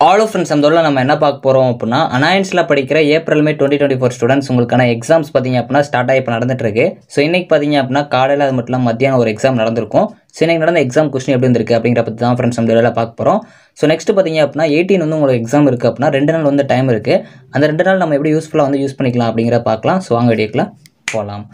ஆலோ friends நம்ம நம்ம என்ன பார்க்க போகிறோம் அப்படின்னா அனாயன்ஸில் படிக்கிற ஏப்ரல் மே 2024 ஸ்டூடெண்ட்ஸ் உங்களுக்கான எக்ஸாம்ஸ் பார்த்தீங்க அப்படின்னா ஸ்டார்ட் ஆகி இப்போ நடந்துட்டு இருக்கு. ஸோ இன்னைக்கு பார்த்தீங்க அப்படின்னா காலையில் அது மட்டும் இல்லாமல் மத்தியானம் ஒரு எக்ஸாம் நடந்திருக்கும். ஸோ இன்னைக்கு நடந்த எக்ஸாம் கொஸ்டின் எப்படி இருந்திருக்கு அப்படிங்கிற பற்றி தான் ஃப்ரெண்ட்ஸ் நம்ம இதில் பார்க்க போகிறோம். ஸோ நெக்ஸ்ட் பார்த்தீங்க அப்படின்னா 18 வந்து உங்களுக்கு எக்ஸாம் இருக்குது அப்படின்னா 2 நாள் வந்து டைம் இருக்குது. அந்த 2 நாள் நம்ம எப்படி யூஸ்ஃபுல்லாக வந்து யூஸ் பண்ணிக்கலாம் அப்படிங்கிற பார்க்கலாம். ஸோ வாங்க வீடியோக்குள்ள போகலாம்.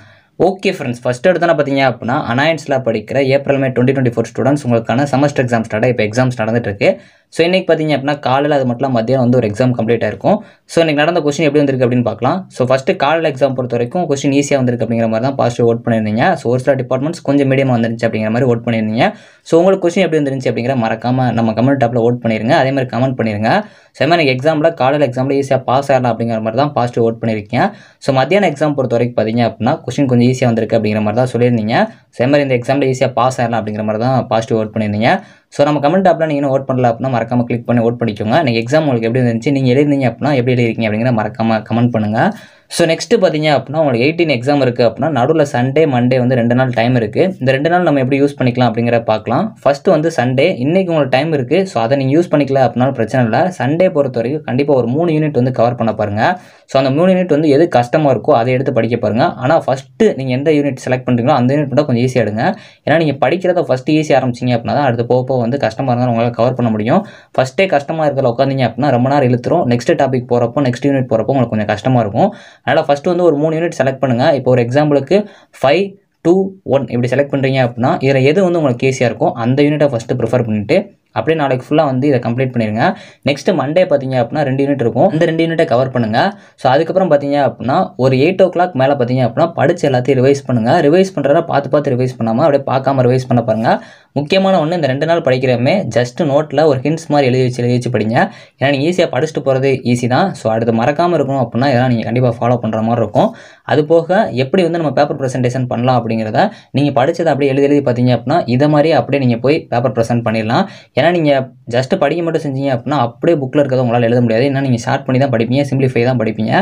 ஓகே ஃப்ரெண்ட்ஸ், ஃபஸ்ட் எடுத்தோன்னா பார்த்தீங்க அப்படின்னா அனாயன்ஸில் படிக்கிற ஏப்ரல் மே 2024 ஸ்டூடெண்ட்ஸ் உங்களுக்கான செமஸ்டர் எக்ஸாம் ஸ்டார்ட்டாக இப்போ எக்ஸாம்ஸ் நடந்துட்டு இருக்கு. ஸோ இன்றைக்கி பார்த்தீங்க அப்படின்னா காலையில் அது மட்டும் மத்தியானம் வந்து ஒரு எக்ஸாம் கம்ப்ளீட் ஆயிருக்கும். ஸோ இன்றைக்கி நடந்த கொஸ்டின் எப்படி வந்திருக்கு அப்படின்னு பார்க்கலாம். ஸோ ஃபஸ்ட்டு காலையில் எக்ஸாம் பொறுத்த வரைக்கும் கொஸ்டின் ஈஸியாக வந்திருக்கு அப்படிங்கிற மாதிரி தான் பாசிட்டிவ் ஓட் பண்ணியிருந்தீங்க. ஸோ ஒரு சில டிபார்ட்மெண்ட்ஸ் கொஞ்சம் மீடியமாக வந்துருந்துச்சு அப்படிங்கிற மாதிரி ஓட் பண்ணியிருந்தீங்க. ஸோ உங்களுக்கு கொஸ்டின் எப்படி வந்துருந்துச்சு அப்படிங்கிற மறக்காமல் நம்ம கமெண்ட் டாப்பில் ஓட் பண்ணிடுங்க. அதே மாதிரி கமெண்ட் பண்ணிடுங்க. ஸோ மாதிரி எனக்கு எக்ஸாமில் காலையில் எக்ஸாமில் ஈஸியாக பாஸ் ஆகலாம் அப்படிங்கிற மாதிரி தான் பாசிட்டிவ் ஓட் பண்ணியிருக்கீங்க. ஸோ மத்தியான எக்ஸாம் பொறுத்த வரைக்கும் பார்த்தீங்க அப்படின்னா கொஸ்டின் கொஞ்சம் ஈஸியாக வந்திருக்கு அப்படிங்கிற மாதிரி தான் சொல்லியிருந்தீங்க. ஸோ மாதிரி இந்த எக்ஸாமில் ஈஸியாக பாஸ் ஆகலாம் அப்படிங்கிற மாதிரி தான் பாசிட்டிவ் ஓட் பண்ணியிருந்தீங்க. ஸோ நம்ம கமெண்ட் டாப்பில் நீங்கள் இன்னும் ஓட் பண்ணல அப்படின்னா மறக்காமல் கிளிக் பண்ணி ஓட் பண்ணிக்கோங்க. நீங்கள் எக்ஸாம் உங்களுக்கு எப்படி இருந்துச்சு, நீங்கள் எழுதிங்க அப்படின்னா எப்படி எழுதிருக்கீங்க அப்படிங்கிற மறக்காமல் கமெண்ட் பண்ணுங்கள். ஸோ நெக்ஸ்ட்டு பார்த்தீங்க அப்படின்னா உங்களுக்கு 18 எக்ஸாம் இருக்குது அப்படின்னா நடுவில் சண்டே மண்டே வந்து 2 நாள் டைம் இருக்குது. இந்த 2 நாள் நம்ம எப்படி யூஸ் பண்ணிக்கலாம் அப்படிங்கிற பார்க்கலாம். ஃபஸ்ட்டு வந்து சண்டே இன்றைக்கி உங்களுக்கு டைம் இருக்குது. ஸோ அதை நீங்கள் யூஸ் பண்ணிக்கல அப்படின்னாலும் பிரச்சனை இல்லை. சண்டே பொறுத்த வரைக்கும் கண்டிப்பாக ஒரு 3 யூனிட் வந்து கவர் பண்ண பாருங்கள். ஸோ அந்த 3 யூனிட் வந்து எது கஷ்டமாக இருக்கோ அதை எடுத்து படிக்க பாருங்கள். ஆனால் ஃபஸ்ட்டு நீங்கள் எந்த யூனிட் செலக்ட் பண்ணுறீங்களோ அந்த யூனிட் மட்டும் கொஞ்சம் ஈஸியாக எடுங்க. ஏன்னா நீங்கள் படிக்கிறத ஃபஸ்ட்டு ஈஸியாக ஆரம்பிச்சிங்க அப்படின்னா தான் அடுத்து போக போக வந்து கஷ்டமாக இருந்தாலும் உங்களால் கவர் பண்ண முடியும். ஃபஸ்ட்டே கஷ்டமாக இருக்கிற உட்காந்திங்க அப்படின்னா ரொம்ப நேரம் இழுத்துரும். நெக்ஸ்ட் டாபிக் போகிறப்போ நெக்ஸ்ட் யூனிட் போகிறப்போ உங்களுக்கு கொஞ்சம் கஷ்டமாக இருக்கும். அதனால் ஃபஸ்ட்டு வந்து ஒரு 3 யூனிட் செலக்ட் பண்ணுங்கள். இப்போ ஒரு எக்ஸாம்பிளுக்கு 5, 2, 1 இப்படி செலக்ட் பண்ணுறீங்க அப்படின்னா இதில் எது வந்து உங்களுக்கு ஈஸியாக இருக்கும் அந்த யூனிட்டை ஃபஸ்ட்டு ப்ரிஃபர் பண்ணிவிட்டு அப்படியே நாளைக்கு ஃபுல்லாக வந்து இதை கம்ப்ளீட் பண்ணிடுங்க. நெக்ஸ்ட்டு மண்டே பார்த்தீங்க அப்படின்னா 2 யூனிட் இருக்கும். இந்த 2 யூனிட்டை கவர் பண்ணுங்கள். ஸோ அதுக்கப்புறம் பார்த்தீங்க அப்படின்னா ஒரு 8 o'clock மேலே பார்த்தீங்க அப்படின்னா படித்து எல்லாத்தையும் ரிவைஸ் பண்ணுங்கள். ரிவைஸ் பண்ணுறத பார்த்து ரிவைஸ் பண்ணாமல் அப்படியே பார்க்காம ரிவைஸ் பண்ண பாருங்கள். முக்கியமான ஒன்று, இந்த 2 நாள் படிக்கிறமே ஜஸ்ட் நோட்டில் ஒரு ஹிண்ட்ஸ் மாதிரி எழுதி வச்சு படிங்க. ஏன்னா நீங்கள் ஈஸியாக படிச்சுட்டு போகிறது ஈஸி தான். ஸோ அடுத்து மறக்காமல் இருக்கணும் அப்படின்னா இதெல்லாம் நீங்கள் கண்டிப்பாக ஃபாலோ பண்ணுற மாதிரி இருக்கும். அது போக எப்படி வந்து நம்ம பேப்பர் ப்ரெசன்டேஷன் பண்ணலாம் அப்படிங்கிறத நீங்கள் படித்ததை அப்படியே எழுதி பார்த்தீங்க அப்படின்னா இதை மாதிரி அப்படியே நீங்கள் போய் பேப்பர் ப்ரெசென்ட் பண்ணிடலாம். ஏன்னா நீங்கள் ஜஸ்ட் படிக்க மட்டும் செஞ்சீங்க அப்படின்னா அப்படியே புக்கில் இருக்கிறத உங்களால் எழுத முடியாது. ஏன்னா நீங்கள் ஷார்ட் பண்ணி தான் படிப்பீங்க, சிம்பிளிஃபை தான் படிப்பீங்க.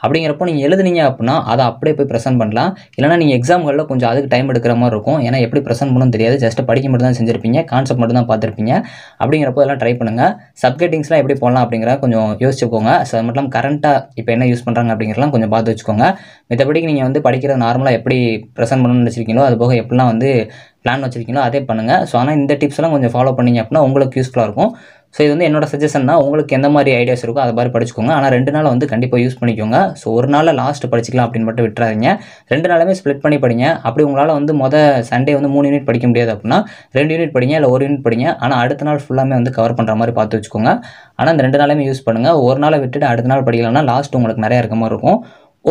அப்படிங்கிறப்போ நீங்கள் எழுதுனீங்க அப்படின்னா அதை அப்படியே போய் ப்ரெசென்ட் பண்ணலாம். இல்லைனா நீங்கள் எக்ஸாம்களில் கொஞ்சம் அதுக்கு டைம் எடுக்கிற மாதிரி இருக்கும். ஏன்னா எப்படி ப்ரெசென்ட் பண்ணணும்னு தெரியாது, ஜஸ்ட் படிக்க மட்டும் தான் செஞ்சிருப்பீங்க, கான்செப்ட் மட்டும் தான் பார்த்துருப்பீங்க. அப்படிங்கிறப்போ எல்லாம் ட்ரை பண்ணுங்கள். சப்கெட்டிங்ஸ்லாம் எப்படி போடலாம் அப்படிங்கிற கொஞ்சம் யோசிச்சுக்கோங்க. ஸோ அது மட்டும் கரண்ட்டாக இப்போ என்ன யூஸ் பண்ணுறாங்க அப்படிங்கிறலாம் கொஞ்சம் பார்த்து வச்சுக்கோங்க. மற்றபடிக்கு நீங்கள் வந்து படிக்கிறது நார்மலாக எப்படி ப்ரெசென்ட் பண்ணணும்னு வச்சுருக்கீங்களோ அது போக எப்படிலாம் வந்து பிளான் வச்சுருக்கீங்களோ அதே பண்ணுங்கள். ஸோ ஆனால் இந்த டிப்ஸ்லாம் கொஞ்சம் ஃபாலோ பண்ணிங்க அப்படின்னா உங்களுக்கு யூஸ்ஃபுல்லாக இருக்கும். ஸோ இது வந்து என்னோட சஜஷன் தான். உங்களுக்கு எந்த மாதிரி ஐடியாஸ் இருக்கோ அதை மாதிரி படிச்சுக்கோங்க. ஆனால் 2 நாள் வந்து கண்டிப்பாக யூஸ் பண்ணிக்கோங்க. ஸோ ஒரு நாளில் லாஸ்ட் படிச்சிக்கலாம் அப்படின்னு மட்டும் விட்டுறாதீங்க. 2 நாளுமே ஸ்ப்ளிட் பண்ணி படிங்க. அப்படி உங்களால் வந்து சண்டே வந்து 3 யூனிட் படிக்க முடியாது அப்படின்னா 2 யூனிட் படிங்க, இல்லை 1 யூனிட் படிங்க. ஆனால் அடுத்த நாள் ஃபுல்லாமே வந்து கவர் பண்ணுற மாதிரி பார்த்து வச்சுக்கோங்க. ஆனால் இந்த 2 நாளுமே யூஸ் பண்ணுங்கள். ஒரு நாளை விட்டுட்டு அடுத்த நாள் படிக்கலாம்னா லாஸ்ட் உங்களுக்கு நிறையா இருக்க மாதிரி இருக்கும்.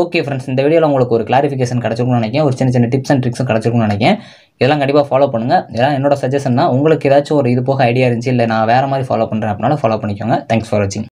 ஓகே ஃப்ரெண்ட்ஸ், இந்த வீடியோவில் உங்களுக்கு ஒரு கிளாரிஃபிகேஷன் கிடச்சிருக்கும்னு நினைக்கிறேன். ஒரு சின்ன டிப்ஸ் அண்ட் ட்ரிக்ஸும் கிடச்சிருக்கும்னு நினைக்கிறேன். இதெல்லாம் கண்டிப்பாக ஃபாலோ பண்ணுங்கள். இதெல்லாம் என்னோட சஜஷன் தான். உங்களுக்கு ஏதாச்சும் ஒரு இது போக ஐடியா இருந்துச்சு, இல்லை நான் வேறு மாதிரி ஃபாலோ பண்ணுறேன் அப்படின்னாலும் ஃபாலோ பண்ணிக்கோங்க. தேங்க்ஸ் ஃபார் வாட்சிங்.